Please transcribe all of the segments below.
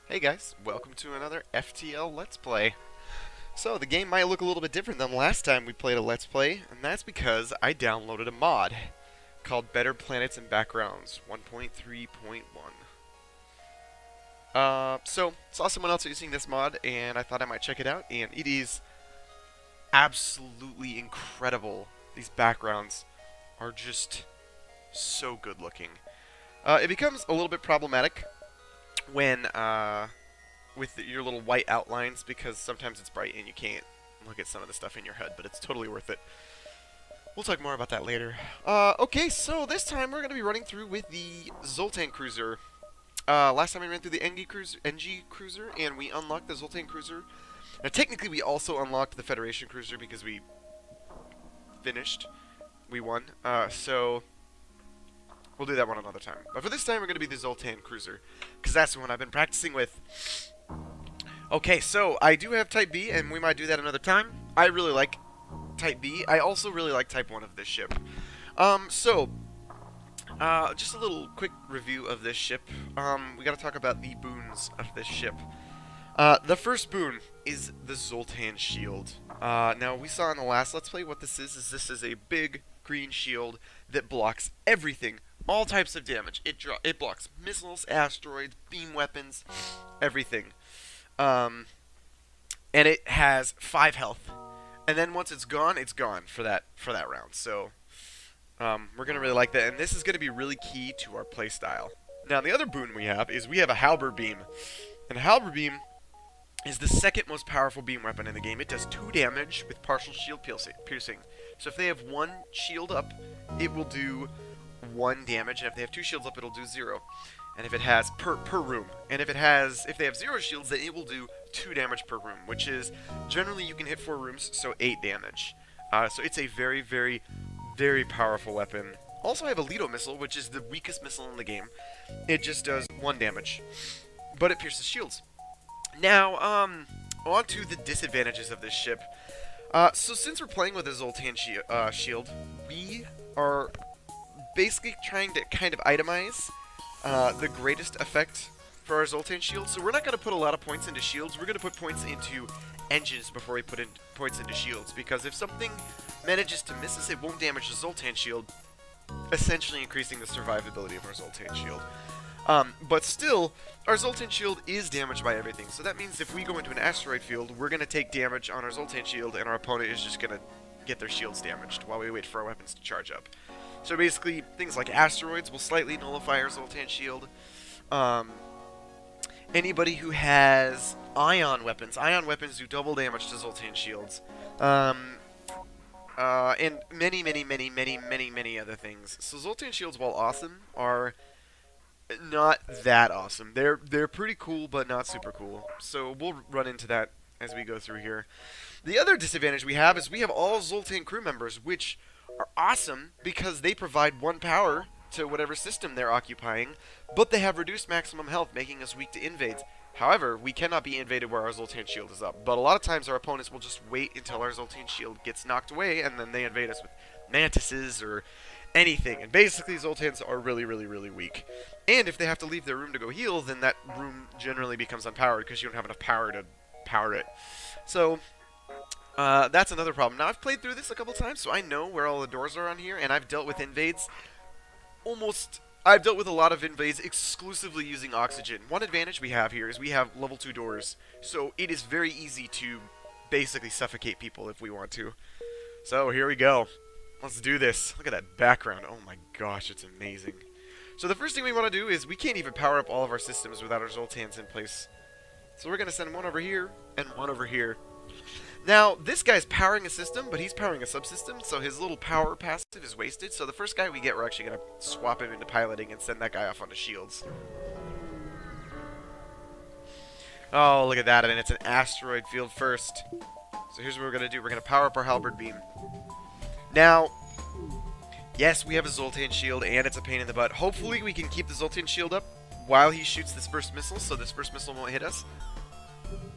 Hey guys, welcome to another FTL Let's Play. So, the game might look a little bit different than last time we played a Let's Play, and that's because I downloaded a mod called Better Planets and Backgrounds 1.3.1. Saw someone else using this mod, and I thought I might check it out, and it is absolutely incredible. These backgrounds are just so good looking. It becomes a little bit problematic when with your little white outlines, because sometimes it's bright and you can't look at some of the stuff in your HUD, but it's totally worth it. We'll talk more about that later. Okay, so this time we're going to be running through with the Zoltan Cruiser. Last time we ran through the NG Cruiser, and we unlocked the Zoltan Cruiser. Now, technically, we also unlocked the Federation Cruiser because we finished. We won. So we'll do that one another time. But for this time, we're going to be the Zoltan Cruiser, because that's the one I've been practicing with. Okay, so I do have Type B, and we might do that another time. I really like Type B. I also really like Type 1 of this ship. Just a little quick review of this ship. We got to talk about the boons of this ship. The first boon is the Zoltan Shield. Now, we saw in the last Let's Play what this is. This is a big green shield that blocks everything. All types of damage. It blocks missiles, asteroids, beam weapons, everything. And it has 5 health. And then once it's gone for that round. So we're gonna really like that, and this is gonna be really key to our playstyle. Now, the other boon we have is we have a halberd beam, and a halberd beam is the second most powerful beam weapon in the game. It does 2 damage with partial shield piercing. So if they have 1 shield up, it will do 1 damage, and if they have 2 shields up, it'll do 0. And if it has per room, and if they have 0 shields, then it will do 2 damage per room, which is generally you can hit 4 rooms, so 8 damage. So it's a very, very, very powerful weapon. Also, I have a Lido missile, which is the weakest missile in the game. It just does 1 damage, but it pierces shields. Now, on to the disadvantages of this ship. So since we're playing with a Zoltan shield, we are basically trying to kind of itemize the greatest effect for our Zoltan shield. So we're not going to put a lot of points into shields. We're going to put points into engines before we put in points into shields, because if something manages to miss us, it won't damage the Zoltan shield, essentially increasing the survivability of our Zoltan shield. But still, our Zoltan shield is damaged by everything. So that means if we go into an asteroid field, we're going to take damage on our Zoltan shield, and our opponent is just going to get their shields damaged while we wait for our weapons to charge up. So basically, things like asteroids will slightly nullify our Zoltan shield. Anybody who has ion weapons do double damage to Zoltan shields. And many, many, many, many, many, many other things. So Zoltan shields, while awesome, are not that awesome. They're pretty cool, but not super cool. So we'll run into that as we go through here. The other disadvantage we have is we have all Zoltan crew members, which are awesome because they provide 1 power to whatever system they're occupying, but they have reduced maximum health, making us weak to invades. However, we cannot be invaded where our Zoltan shield is up, but a lot of times our opponents will just wait until our Zoltan shield gets knocked away, and then they invade us with mantises or anything. And basically, Zoltans are really, really, really weak. And if they have to leave their room to go heal, then that room generally becomes unpowered because you don't have enough power to power it. So that's another problem. Now, I've played through this a couple times, so I know where all the doors are on here, and I've dealt with invades I've dealt with a lot of invades exclusively using oxygen. One advantage we have here is we have level 2 doors, so it is very easy to basically suffocate people if we want to. So here we go. Let's do this. Look at that background. Oh my gosh, it's amazing. So the first thing we want to do is we can't even power up all of our systems without our Zoltans in place. So we're going to send one over here and one over here. Now, this guy's powering a system, but he's powering a subsystem, so his little power passive is wasted. So the first guy we get, we're actually going to swap him into piloting and send that guy off onto shields. Oh, look at that, and it's an asteroid field first. So here's what we're going to do. We're going to power up our halberd beam. Now, yes, we have a Zoltan shield, and it's a pain in the butt. Hopefully we can keep the Zoltan shield up while he shoots this first missile, so this first missile won't hit us.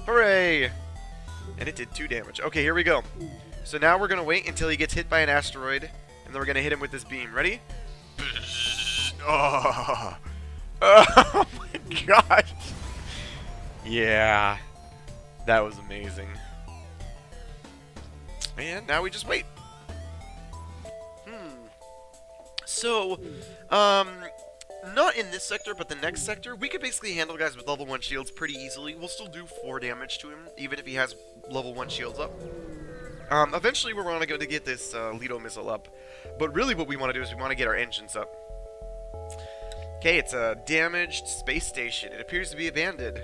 Hooray! And it did 2 damage. Okay, here we go. So now we're going to wait until he gets hit by an asteroid, and then we're going to hit him with this beam. Ready? Oh, oh my gosh. Yeah, that was amazing. And now we just wait. So, not in this sector, but the next sector, we could basically handle guys with level 1 shields pretty easily. We'll still do 4 damage to him, even if he has level 1 shields up. Eventually we're going to get this Lido missile up, but really what we want to do is we want to get our engines up. Okay, it's a damaged space station. It appears to be abandoned,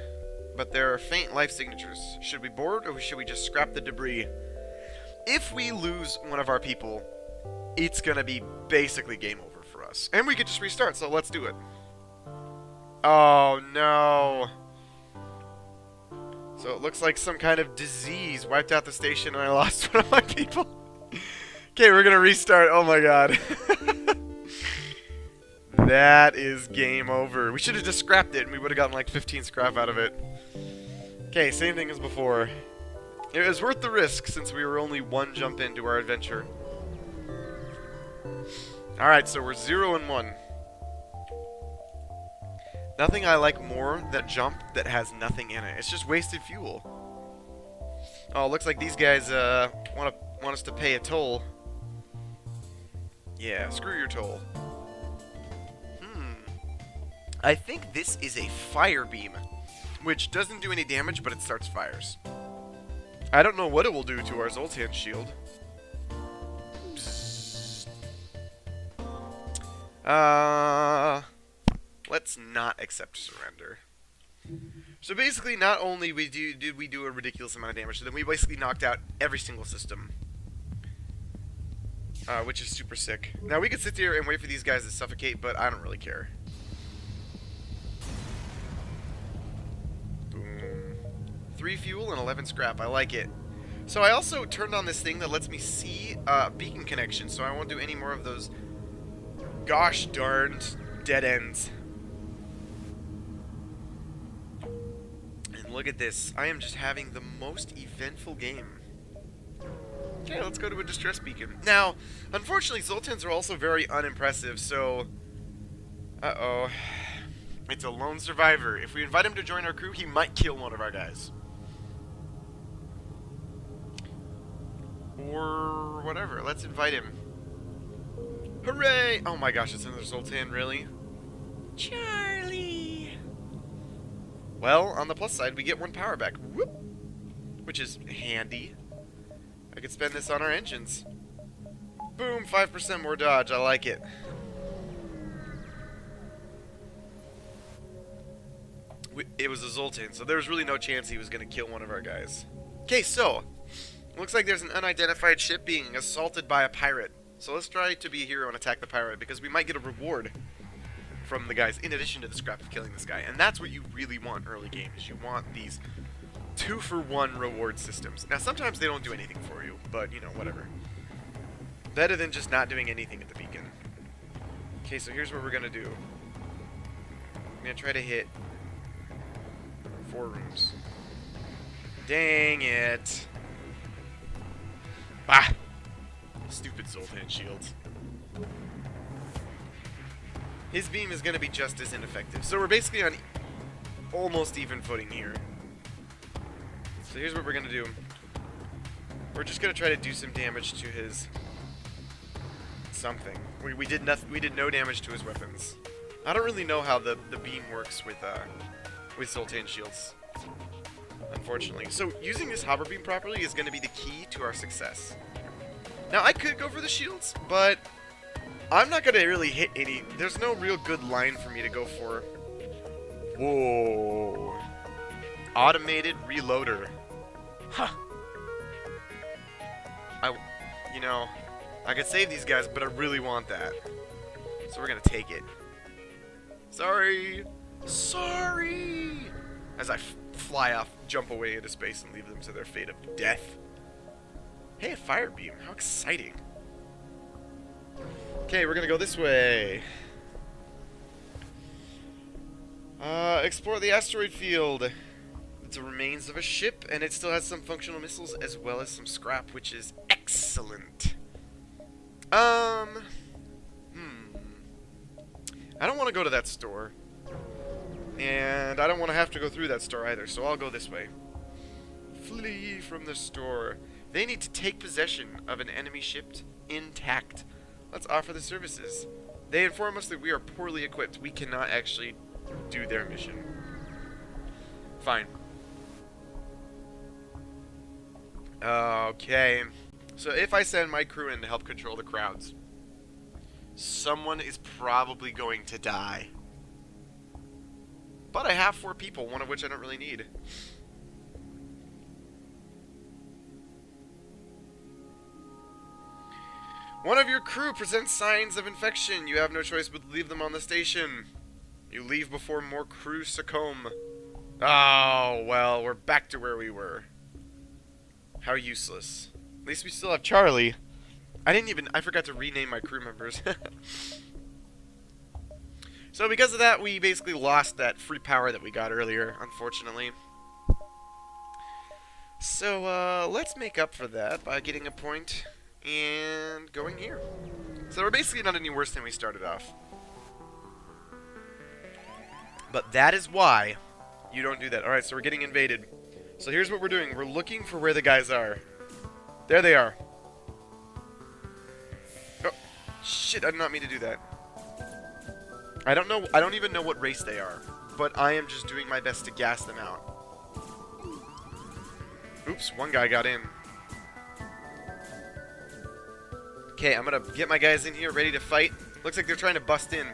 but there are faint life signatures. Should we board, or should we just scrap the debris? If we lose one of our people, it's going to be basically game over for us. And we could just restart, so let's do it. Oh, no. So it looks like some kind of disease wiped out the station and I lost one of my people. Okay, we're going to restart. Oh, my God. That is game over. We should have just scrapped it and we would have gotten like 15 scrap out of it. Okay, same thing as before. It was worth the risk since we were only 1 jump into our adventure. Alright, so we're 0 and 1. Nothing I like more than a jump that has nothing in it. It's just wasted fuel. Oh, looks like these guys want us to pay a toll. Yeah, screw your toll. I think this is a fire beam, which doesn't do any damage, but it starts fires. I don't know what it will do to our Zoltan shield. Let's not accept surrender. So basically, not only did we do a ridiculous amount of damage to them, we basically knocked out every single system. Which is super sick. Now, we could sit here and wait for these guys to suffocate, but I don't really care. Boom. 3 fuel and 11 scrap. I like it. So I also turned on this thing that lets me see beacon connections, so I won't do any more of those gosh darned dead ends. And look at this. I am just having the most eventful game. Okay, let's go to a distress beacon. Now, unfortunately, Zoltans are also very unimpressive, so... Uh-oh. It's a lone survivor. If we invite him to join our crew, he might kill one of our guys. Or whatever. Let's invite him. Hooray! Oh my gosh, it's another Zoltan, really? Charlie! Well, on the plus side, we get 1 power back. Whoop! Which is handy. I could spend this on our engines. Boom, 5% more dodge. I like it. It was a Zoltan, so there was really no chance he was going to kill one of our guys. Okay, so, looks like there's an unidentified ship being assaulted by a pirate. So let's try to be a hero and attack the pirate, because we might get a reward from the guys, in addition to the scrap of killing this guy. And that's what you really want early game, is you want these 2-for-1 reward systems. Now, sometimes they don't do anything for you, but, you know, whatever. Better than just not doing anything at the beacon. Okay, so here's what we're going to do. I'm going to try to hit 4 rooms. Dang it. Bah! Stupid Zoltan shields. His beam is going to be just as ineffective. So we're basically on almost even footing here. So here's what we're going to do. We're just going to try to do some damage to his something. We did no damage to his weapons. I don't really know how the beam works with Zoltan shields, unfortunately. So using this hopper beam properly is going to be the key to our success. Now, I could go for the shields, but I'm not going to really hit any. There's no real good line for me to go for. Whoa. Automated reloader. Huh. You know, I could save these guys, but I really want that. So we're going to take it. Sorry. Sorry. As I fly off, jump away into space, and leave them to their fate of death. Hey, a fire beam. How exciting. Okay, we're gonna go this way. Explore the asteroid field. It's the remains of a ship, and it still has some functional missiles as well as some scrap, which is excellent. I don't want to go to that store. And I don't want to have to go through that store either, so I'll go this way. Flee from the store. They need to take possession of an enemy ship intact. Let's offer the services. They inform us that we are poorly equipped. We cannot actually do their mission. Fine. Okay. So if I send my crew in to help control the crowds, someone is probably going to die. But I have 4 people, one of which I don't really need. One of your crew presents signs of infection. You have no choice but to leave them on the station. You leave before more crew succumb. Oh, well, we're back to where we were. How useless. At least we still have Charlie. I forgot to rename my crew members. So because of that, we basically lost that free power that we got earlier, unfortunately. So, let's make up for that by getting a point and going here. So we're basically not any worse than we started off. But that is why you don't do that. Alright, so we're getting invaded. So here's what we're doing. We're looking for where the guys are. There they are. Oh, shit, I did not mean to do that. I don't even know what race they are. But I am just doing my best to gas them out. Oops, one guy got in. Okay, I'm gonna get my guys in here ready to fight. Looks like they're trying to bust in.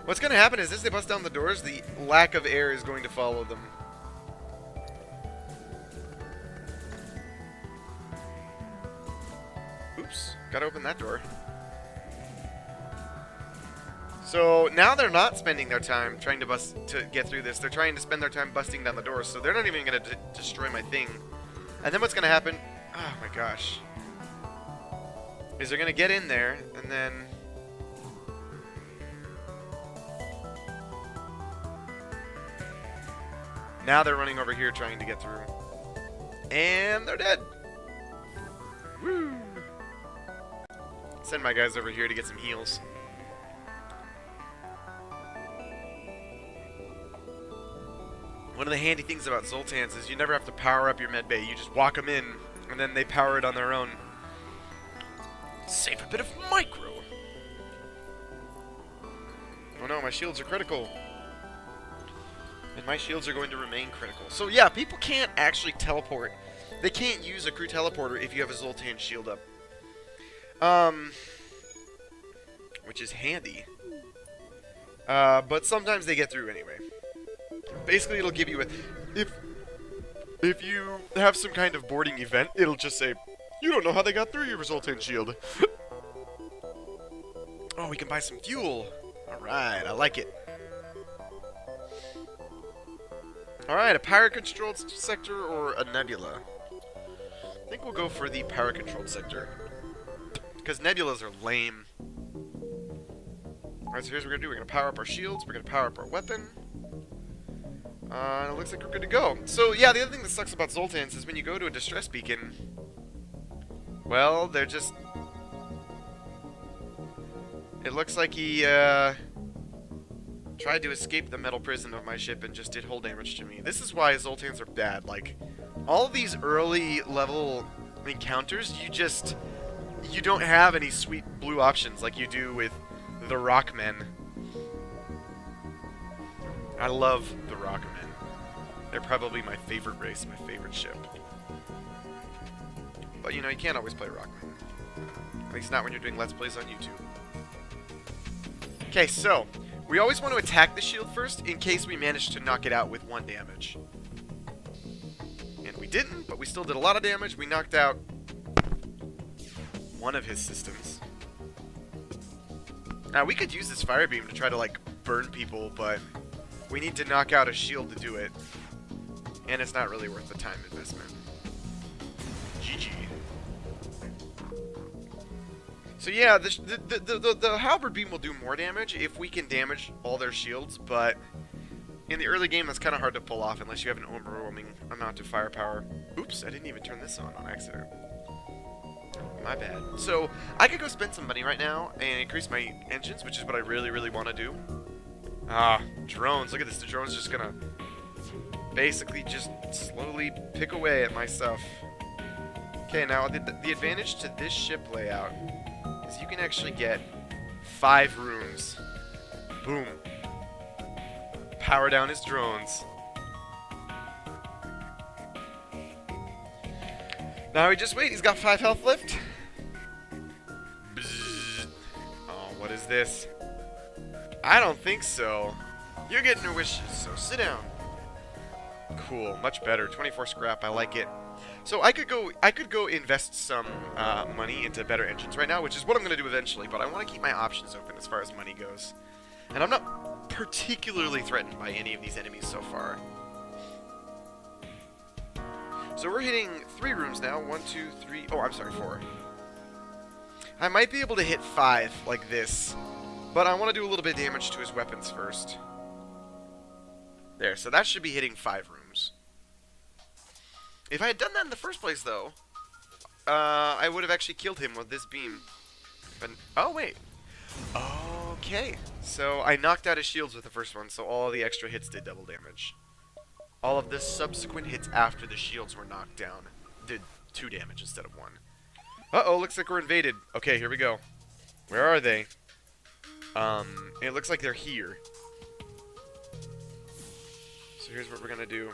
What's gonna happen is as they bust down the doors, the lack of air is going to follow them. Oops, gotta open that door. So now they're not spending their time trying to get through this. They're trying to spend their time busting down the doors, so they're not even gonna destroy my thing. And then what's gonna happen? Oh my gosh. Is they're gonna get in there, and then now they're running over here trying to get through. And they're dead. Woo! Send my guys over here to get some heals. One of the handy things about Zoltans is you never have to power up your medbay. You just walk them in, and then they power it on their own. Save a bit of micro. Oh no, my shields are critical. And my shields are going to remain critical. So yeah, people can't actually teleport. They can't use a crew teleporter if you have a Zoltan shield up. Which is handy. But sometimes they get through anyway. Basically, it'll give you if you have some kind of boarding event, it'll just say, you don't know how they got through your Zoltan shield. Oh, we can buy some fuel. Alright, I like it. Alright, a power-controlled sector or a nebula? I think we'll go for the power-controlled sector. Because nebulas are lame. Alright, so here's what we're going to do. We're going to power up our shields. We're going to power up our weapon. And it looks like we're good to go. So, yeah, the other thing that sucks about Zoltans is when you go to a distress beacon, well, they're just... It looks like he, tried to escape the metal prison of my ship and just did hull damage to me. This is why Zoltans are bad. Like, all of these early level encounters, you don't have any sweet blue options like you do with the Rockmen. I love the Rockmen. They're probably my favorite race, my favorite ship. But, you know, you can't always play Rockmen. At least not when you're doing Let's Plays on YouTube. Okay, so, we always want to attack the shield first in case we manage to knock it out with 1 damage. And we didn't, but we still did a lot of damage. We knocked out one of his systems. Now, we could use this fire beam to try to, like, burn people, but we need to knock out a shield to do it. And it's not really worth the time investment. GG. So yeah, the halberd beam will do more damage if we can damage all their shields, but in the early game that's kind of hard to pull off unless you have an overwhelming amount of firepower. Oops, I didn't even turn this on accident. My bad. So, I could go spend some money right now and increase my engines, which is what I really, really want to do. Ah, drones. Look at this. The drone's just gonna basically just slowly pick away at my stuff. Okay, now the advantage to this ship layout is you can actually get 5 rooms. Boom. Power down his drones. Now we just wait. He's got 5 health left. Bzzz. Oh, what is this? I don't think so. You're getting your wishes, so sit down. Cool, much better. 24 scrap, I like it. So I could go invest some money into better engines right now, which is what I'm going to do eventually, but I want to keep my options open as far as money goes. And I'm not particularly threatened by any of these enemies so far. So we're hitting 3 rooms now. 1, 2, 3. Oh, I'm sorry, 4. I might be able to hit 5 like this, but I want to do a little bit of damage to his weapons first. There, so that should be hitting 5 rooms. If I had done that in the first place, though, I would have actually killed him with this beam. But, oh, wait. Okay. So I knocked out his shields with the first one, so all the extra hits did double damage. All of the subsequent hits after the shields were knocked down did 2 damage instead of 1. Uh-oh, looks like we're invaded. Okay, here we go. Where are they? It looks like they're here. So here's what we're gonna do.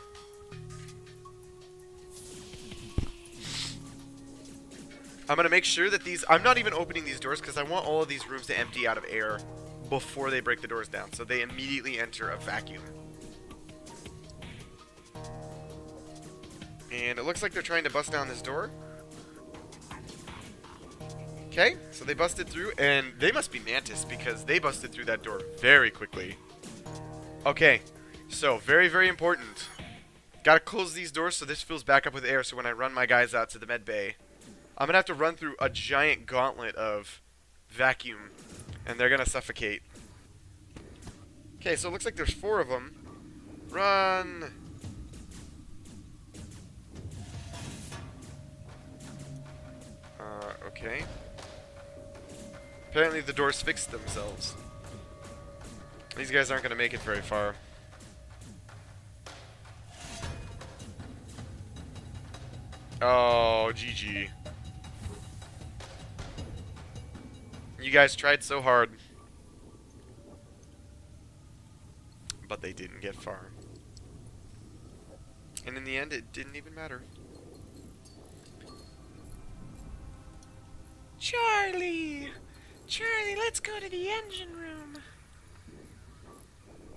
I'm gonna make sure that I'm not even opening these doors because I want all of these rooms to empty out of air before they break the doors down, so they immediately enter a vacuum. And it looks like they're trying to bust down this door. Okay, so they busted through, and they must be Mantis because they busted through that door very quickly. Okay, so very, very important. Gotta close these doors so this fills back up with air so when I run my guys out to the med bay, I'm gonna have to run through a giant gauntlet of vacuum, and they're gonna suffocate. Okay, so it looks like there's 4 of them. Run! Okay. Apparently the doors fixed themselves. These guys aren't gonna make it very far. Oh, GG. You guys tried so hard. But they didn't get far. And in the end, it didn't even matter. Charlie! Charlie, let's go to the engine room.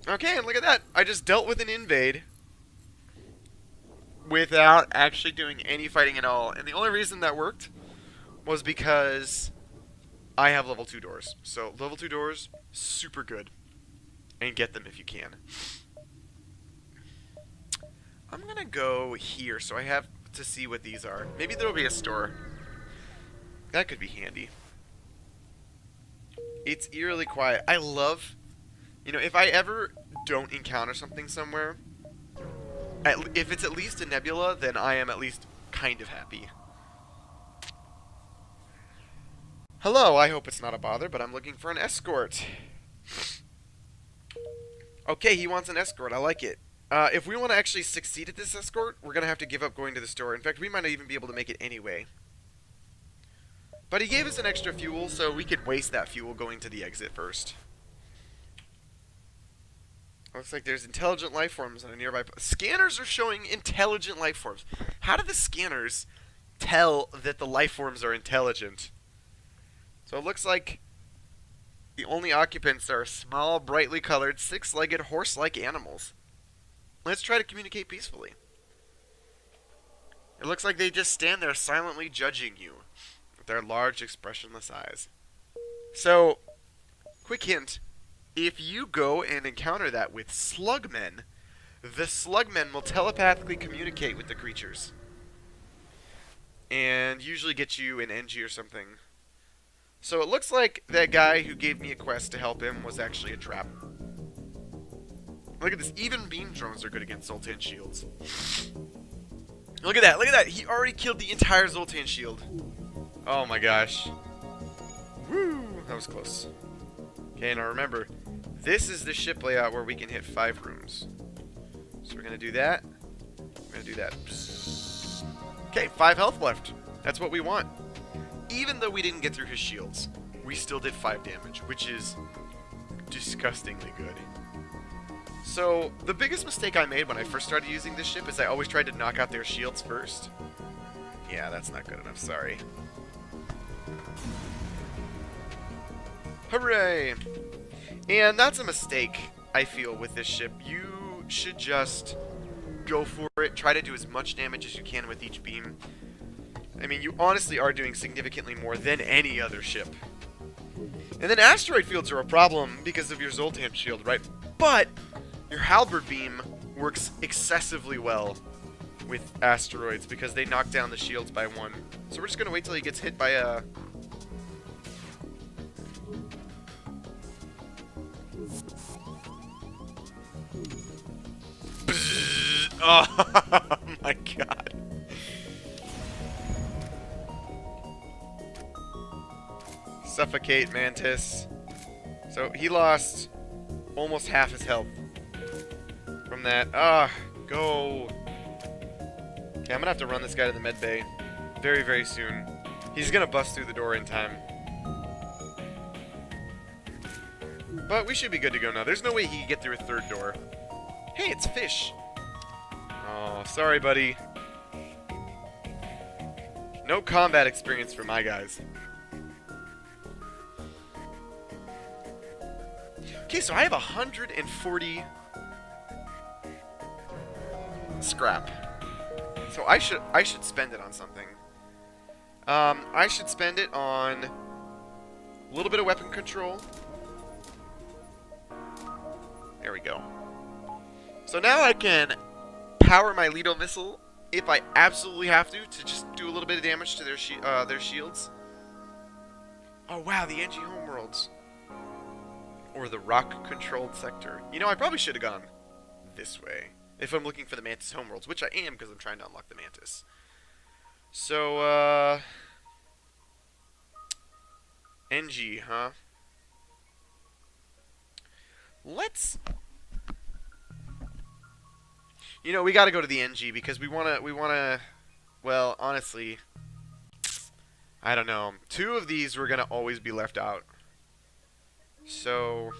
Okay, and look at that. I just dealt with an invade without actually doing any fighting at all. And the only reason that worked was because I have level 2 doors. So level 2 doors, super good. And get them if you can. I'm gonna go here so I have to see what these are. Maybe there'll be a store. That could be handy. It's eerily quiet. I love, if I ever don't encounter something somewhere, if it's at least a nebula, then I am at least kind of happy. Hello, I hope it's not a bother, but I'm looking for an escort. Okay, he wants an escort. I like it. If we want to actually succeed at this escort, we're going to have to give up going to the store. In fact, we might not even be able to make it anyway. But he gave us an extra fuel, so we could waste that fuel going to the exit first. Looks like there's intelligent life forms on a nearby... Scanners are showing intelligent life forms. How do the scanners tell that the life forms are intelligent? So it looks like the only occupants are small, brightly colored, 6-legged, horse-like animals. Let's try to communicate peacefully. It looks like they just stand there silently judging you with their large, expressionless eyes. So, quick hint. If you go and encounter that with slugmen, the slugmen will telepathically communicate with the creatures. And usually get you an NG or something. So it looks like that guy who gave me a quest to help him was actually a trap. Look at this. Even beam drones are good against Zoltan shields. Look at that. Look at that. He already killed the entire Zoltan shield. Oh my gosh. Woo. That was close. Okay, now remember, This is the ship layout where we can hit 5 rooms. So we're going to do that. We're going to do that. Okay, 5 health left. That's what we want. Even though we didn't get through his shields, we still did 5 damage, which is disgustingly good. So, the biggest mistake I made when I first started using this ship is I always tried to knock out their shields first. Yeah, that's not good enough, sorry. Hooray! And that's a mistake, I feel, with this ship. You should just go for it. Try to do as much damage as you can with each beam. I mean, you honestly are doing significantly more than any other ship. And then asteroid fields are a problem because of your Zoltan shield, right? But your halberd beam works excessively well with asteroids because they knock down the shields by 1. So we're just going to wait till he gets hit by a... Oh my god. Suffocate, Mantis. So he lost almost half his health from that. Go. Okay, I'm gonna have to run this guy to the med bay very, very soon. He's gonna bust through the door in time. But we should be good to go now. There's no way he can get through a 3rd door. Hey, it's Fish. Oh, sorry, buddy. No combat experience for my guys. Okay, so I have 140 scrap. So I should spend it on something. I should spend it on a little bit of weapon control. There we go. So now I can power my Lido missile if I absolutely have to just do a little bit of damage to their shields. Oh wow, the NG homeworlds. Or the rock-controlled sector. You know, I probably should have gone this way if I'm looking for the Mantis homeworlds, which I am because I'm trying to unlock the Mantis. So, NG, huh? Let's... You know, we gotta go to the NG because we wanna... Well, honestly... I don't know. 2 of these were gonna always be left out. So...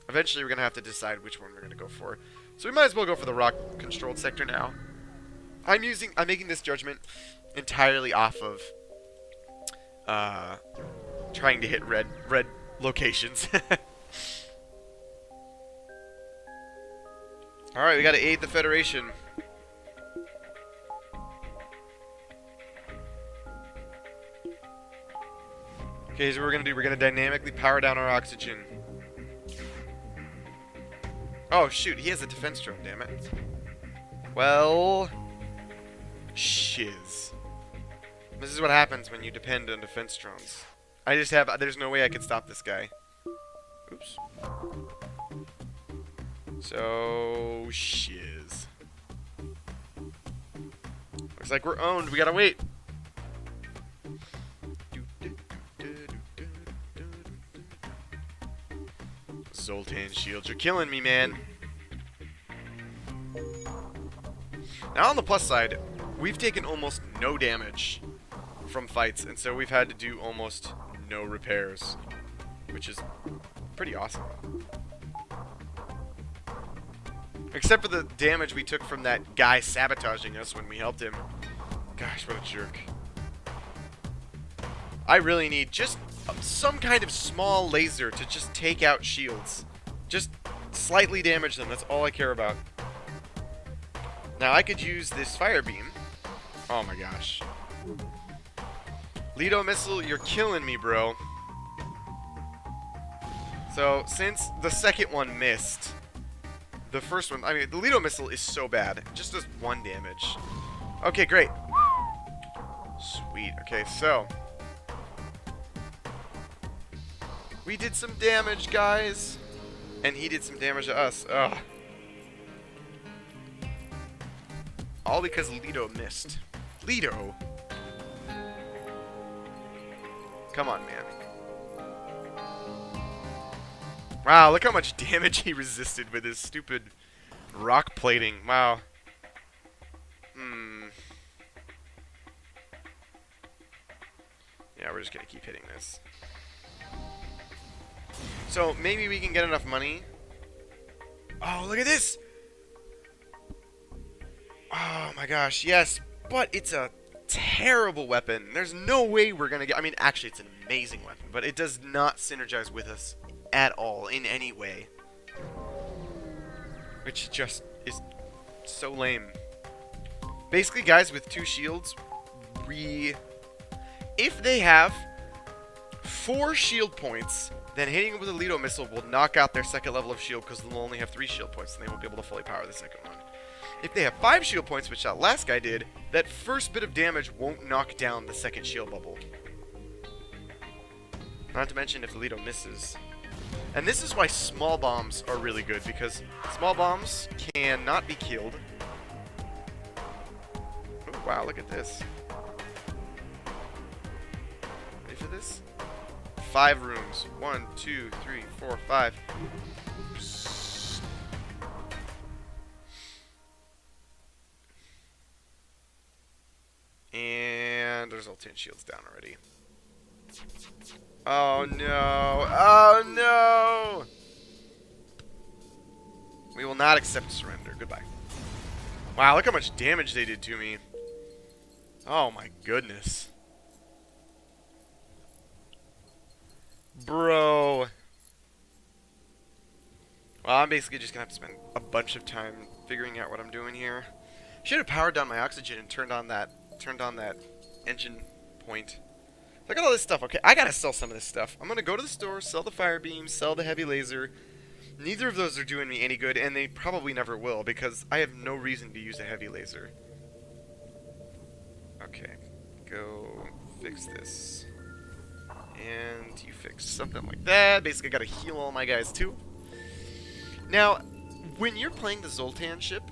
Eventually we're gonna have to decide which one we're gonna go for. So we might as well go for the rock-controlled sector now. I'm making this judgment entirely off of... trying to hit red locations. Alright, we gotta aid the Federation. Okay, so what we're gonna dynamically power down our oxygen. Oh shoot, he has a defense drone, damn it. Well, shiz. This is what happens when you depend on defense drones. There's no way I could stop this guy. Oops. So, shiz. Looks like we're owned. We gotta wait. Zoltan shields, you're killing me, man. Now, on the plus side, we've taken almost no damage from fights, and so we've had to do almost no repairs, which is pretty awesome. Except for the damage we took from that guy sabotaging us when we helped him. Gosh, what a jerk. I really need just some kind of small laser to just take out shields. Just slightly damage them, that's all I care about. Now, I could use this fire beam. Oh my gosh. Lido missile, you're killing me, bro. So, since the second one missed, the first one, I mean, the Lido missile is so bad. It just does 1 damage. Okay, great. Sweet. Okay, so. We did some damage, guys. And he did some damage to us. Ugh. All because Lido missed. Lido? Come on, man. Wow, look how much damage he resisted with his stupid rock plating. Wow. Yeah, we're just gonna keep hitting this. So, maybe we can get enough money. Oh, look at this! Oh my gosh, yes, but it's a terrible weapon. There's no way we're gonna get... I mean, actually, it's an amazing weapon, but it does not synergize with us at all, in any way. Which just is so lame. Basically, guys with 2 shields, if they have 4 shield points, then hitting them with a Lido missile will knock out their second level of shield because they'll only have 3 shield points and they won't be able to fully power the second one. If they have 5 shield points, which that last guy did, that first bit of damage won't knock down the second shield bubble. Not to mention if the Lido misses. And this is why small bombs are really good, because small bombs cannot be killed. Oh, wow, look at this. Ready for this? 5 rooms. 1, 2, 3, 4, 5. And there's all 10 shields down already. Oh no! Oh no! We will not accept surrender. Goodbye. Wow, look how much damage they did to me. Oh my goodness. Bro. Well, I'm basically just gonna have to spend a bunch of time figuring out what I'm doing here. Should have powered down my oxygen and turned on that engine point. Look at all this stuff. Okay, I gotta sell some of this stuff. I'm gonna go to the store, sell the fire beam, sell the heavy laser. Neither of those are doing me any good, and they probably never will, because I have no reason to use a heavy laser. Okay, go fix this. And you fix something like that. Basically, I gotta heal all my guys, too. Now, when you're playing the Zoltan ship,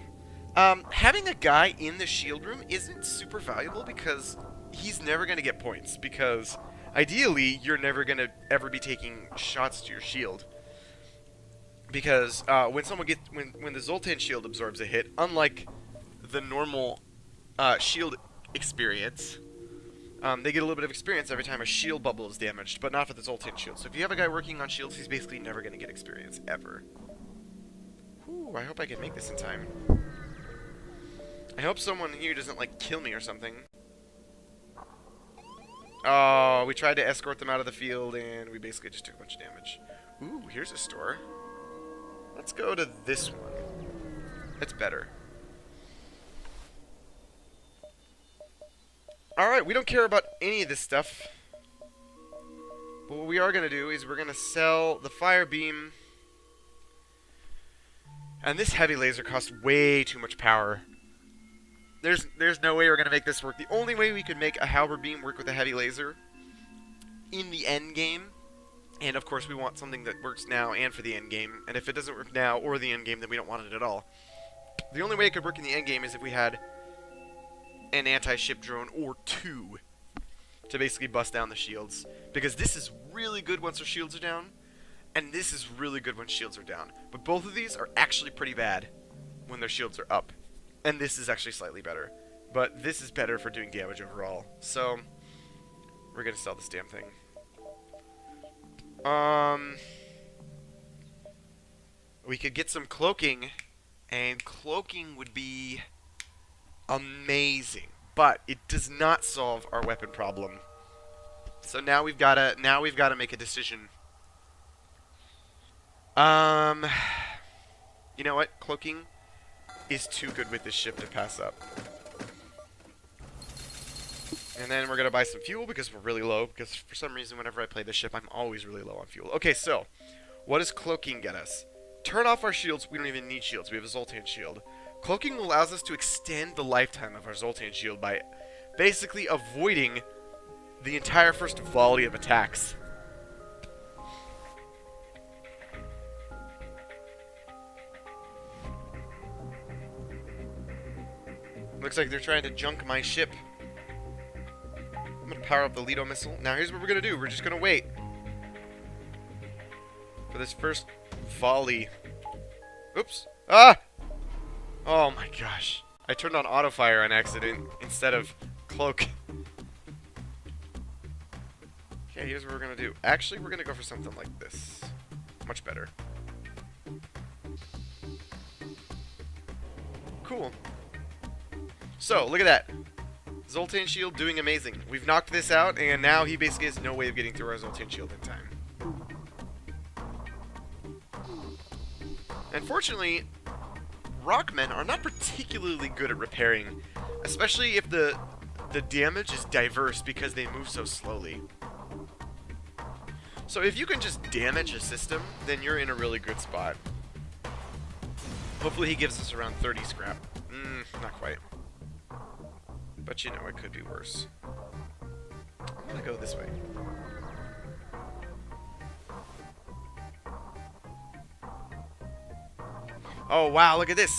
having a guy in the shield room isn't super valuable, because he's never going to get points, because ideally you're never going to ever be taking shots to your shield, because when the Zoltan shield absorbs a hit, unlike the normal shield experience, they get a little bit of experience every time a shield bubble is damaged, but not for the Zoltan shield. So if you have a guy working on shields, he's basically never going to get experience ever. Whew, I hope I can make this in time. I hope someone here doesn't like kill me or something. Oh, we tried to escort them out of the field, and we basically just took a bunch of damage. Ooh, here's a store. Let's go to this one. It's better. Alright, we don't care about any of this stuff. But what we are going to do is we're going to sell the fire beam. And this heavy laser costs way too much power. There's no way we're going to make this work. The only way we could make a halberd beam work with a heavy laser in the end game, and of course we want something that works now and for the end game, and if it doesn't work now or the end game, then we don't want it at all. The only way it could work in the end game is if we had an anti-ship drone or 2 to basically bust down the shields, because this is really good once our shields are down, and this is really good when shields are down. But both of these are actually pretty bad when their shields are up. And this is actually slightly better. But this is better for doing damage overall. So, we're going to sell this damn thing. We could get some cloaking. And cloaking would be amazing. But it does not solve our weapon problem. So now we've got to make a decision. You know what? Cloaking is too good with this ship to pass up. And then we're going to buy some fuel because we're really low. Because for some reason, whenever I play this ship, I'm always really low on fuel. Okay, so what does cloaking get us? Turn off our shields. We don't even need shields. We have a Zoltan shield. Cloaking allows us to extend the lifetime of our Zoltan shield by basically avoiding the entire first volley of attacks. Looks like they're trying to junk my ship. I'm going to power up the Lido missile. Now here's what we're going to do. We're just going to wait for this first volley. Oops. Ah! Oh my gosh. I turned on auto fire on accident instead of cloak. Okay, here's what we're gonna do. Actually, we're gonna go for something like this. Much better. Cool. So, look at that. Zoltan shield doing amazing. We've knocked this out, and now he basically has no way of getting through our Zoltan shield in time. Unfortunately, Rockmen are not particularly good at repairing, especially if the damage is diverse because they move so slowly. So if you can just damage a system, then you're in a really good spot. Hopefully he gives us around 30 scrap. Not quite. But you know, it could be worse. I'm gonna go this way. Oh wow, look at this!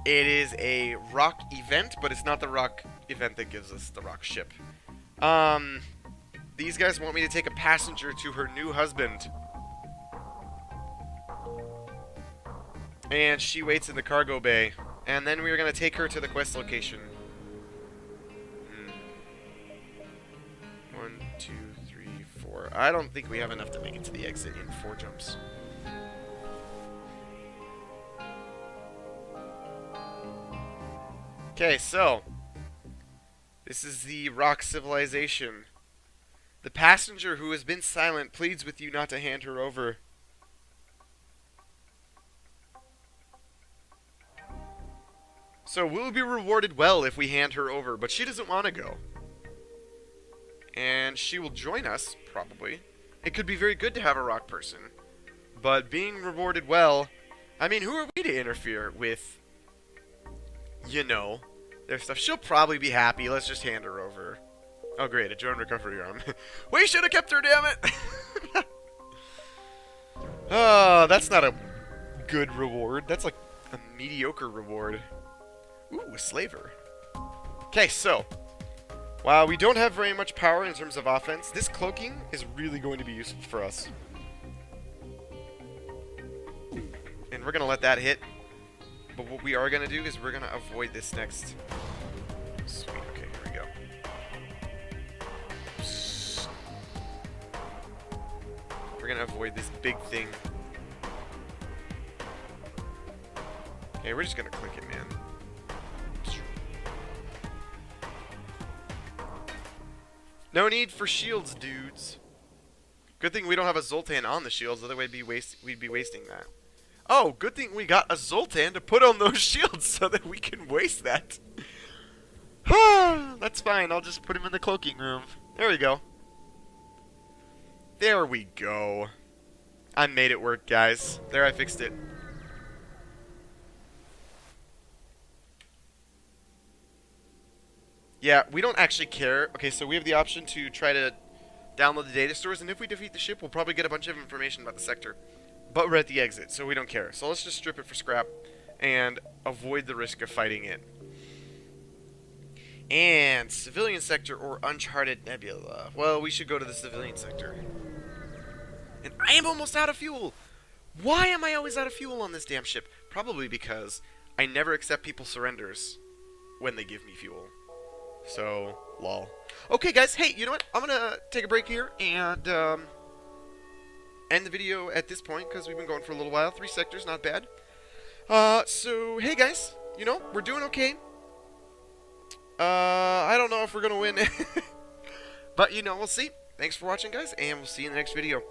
It is a rock event, but it's not the rock event that gives us the rock ship. These guys want me to take a passenger to her new husband. And she waits in the cargo bay. And then we are going to take her to the quest location. 1, 2, 3, 4. I don't think we have enough to make it to the exit in 4 jumps. Okay, so this is the rock civilization. The passenger who has been silent pleads with you not to hand her over. So we'll be rewarded well if we hand her over, but she doesn't want to go. And she will join us, probably. It could be very good to have a rock person. But being rewarded well, I mean, who are we to interfere with, you know, their stuff? She'll probably be happy. Let's just hand her over. Oh great, a drone recovery arm. We should have kept her, damn it! Oh, that's not a good reward. That's like a mediocre reward. Ooh, a slaver. Okay, so while we don't have very much power in terms of offense, this cloaking is really going to be useful for us. And we're going to let that hit. But what we are going to do is we're going to avoid this next. Sweet, okay, here we go. We're going to avoid this big thing. Okay, we're just going to click it, man. No need for shields, dudes. Good thing we don't have a Zoltan on the shields, otherwise we'd be wasting that. Oh, good thing we got a Zoltan to put on those shields so that we can waste that. That's fine, I'll just put him in the cloaking room. There we go. There we go. I made it work, guys. There, I fixed it. Yeah, we don't actually care. Okay, so we have the option to try to download the data stores, and if we defeat the ship, we'll probably get a bunch of information about the sector. But we're at the exit, so we don't care. So let's just strip it for scrap and avoid the risk of fighting it. And civilian sector or uncharted nebula. Well, we should go to the civilian sector. And I am almost out of fuel! Why am I always out of fuel on this damn ship? Probably because I never accept people's surrenders when they give me fuel. So, lol. Okay, guys, hey, you know what? I'm gonna take a break here and end the video at this point because we've been going for a little while. 3 sectors, not bad. So, hey, guys, you know, we're doing okay. I don't know if we're gonna win. But, you know, we'll see. Thanks for watching, guys, and we'll see you in the next video.